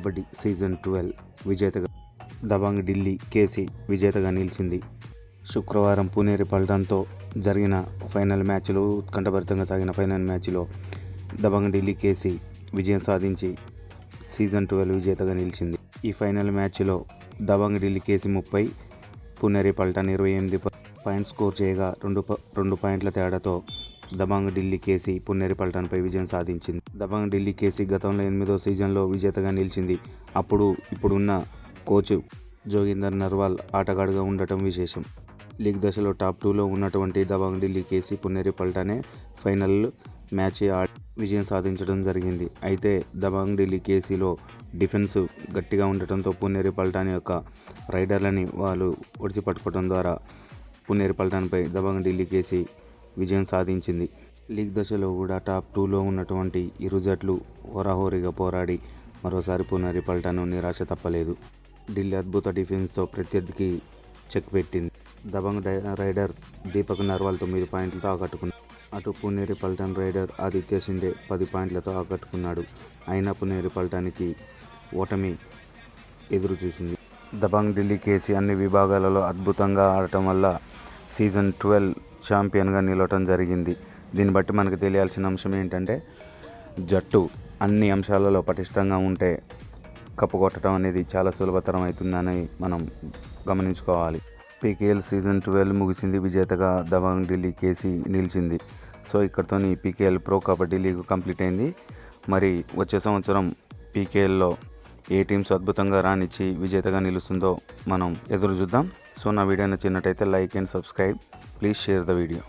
Kabaddi season 12 విజేతగా Dabangg Delhi KC విజేతగా నిలిచింది. శుక్రవారం పునేరి పల్టన్తో జరిగిన ఫైనల్ మ్యాచ్లో ఉత్కంఠభరితంగా సాగిన ఫైనల్ మ్యాచ్లో దబాంగ్ ఢిల్లీ కేసీ విజయం సాధించి సీజన్ 12 విజేతగా నిలిచింది. ఈ ఫైనల్ మ్యాచ్లో Dabang Delhi KC 30, Puneri Paltan 28 points score చేయగా 2 పాయింట్ల తేడాతో దబాంగ్ ఢిల్లీ కేసీ పునేరి పల్టన్పై విజయం సాధించింది. దబాంగ్ ఢిల్లీ కేసీ గతంలో 8వ సీజన్లో విజేతగా నిలిచింది. ఇప్పుడున్న కోచ్ జోగిందర్ నర్వాల్ ఆటగాడుగా ఉండటం విశేషం. లీగ్ దశలో టాప్ 2లో ఉన్నటువంటి దబాంగ్ ఢిల్లీ కేసీ పునేరి పల్టనే ఫైనల్ మ్యాచ్ విజయం సాధించడం జరిగింది. అయితే దబాంగ్ ఢిల్లీ కేసీలో డిఫెన్స్ గట్టిగా ఉండటంతో పునేరి పల్టన్ యొక్క రైడర్లని వాళ్ళు ఒడిసి పట్టుకోవడం ద్వారా పునేరి పల్టన్పై దబాంగ్ ఢిల్లీ కేసీ విజయం సాధించింది. లీగ్ దశలో కూడా టాప్ 2లో ఉన్నటువంటి ఇరు జట్లు హోరాహోరీగా పోరాడి మరోసారి పునేరి పల్టన్ నిరాశ తప్పలేదు. ఢిల్లీ అద్భుత డిఫెన్స్తో ప్రత్యర్థికి చెక్ పెట్టింది. దబాంగ్ రైడర్ దీపక్ నర్వాల్ 9 పాయింట్లతో ఆకట్టుకున్నాడు. అటు పునేరి పల్టన్ రైడర్ ఆదిత్య షిండే 10 పాయింట్లతో ఆకట్టుకున్నాడు. అయినా పునేరి పల్టన్కి ఓటమి ఎదురు చూసింది. దబాంగ్ ఢిల్లీ కేసీ అన్ని విభాగాలలో అద్భుతంగా ఆడటం వల్ల సీజన్ 12 ఛాంపియన్గా నిలవటం జరిగింది. దీన్ని బట్టి మనకు తెలియాల్సిన అంశం ఏంటంటే జట్టు అన్ని అంశాలలో పటిష్టంగా ఉంటే కప్పు కొట్టడం అనేది చాలా సులభతరం అవుతుందని మనం గమనించుకోవాలి. పీకేఎల్ సీజన్ 12 ముగిసింది. విజేతగా దబాంగ్ ఢిల్లీ కేసీ నిలిచింది. సో ఇక్కడితో PKL pro kabaddi league complete అయింది. మరి వచ్చే సంవత్సరం పీకేఎల్లో ఏ టీమ్స్ అద్భుతంగా రానిచ్చి విజేతగా నిలుస్తుందో మనం ఎదురు చూద్దాం. సో నా వీడియో నచ్చినట్టయితే like and subscribe. Please share the video.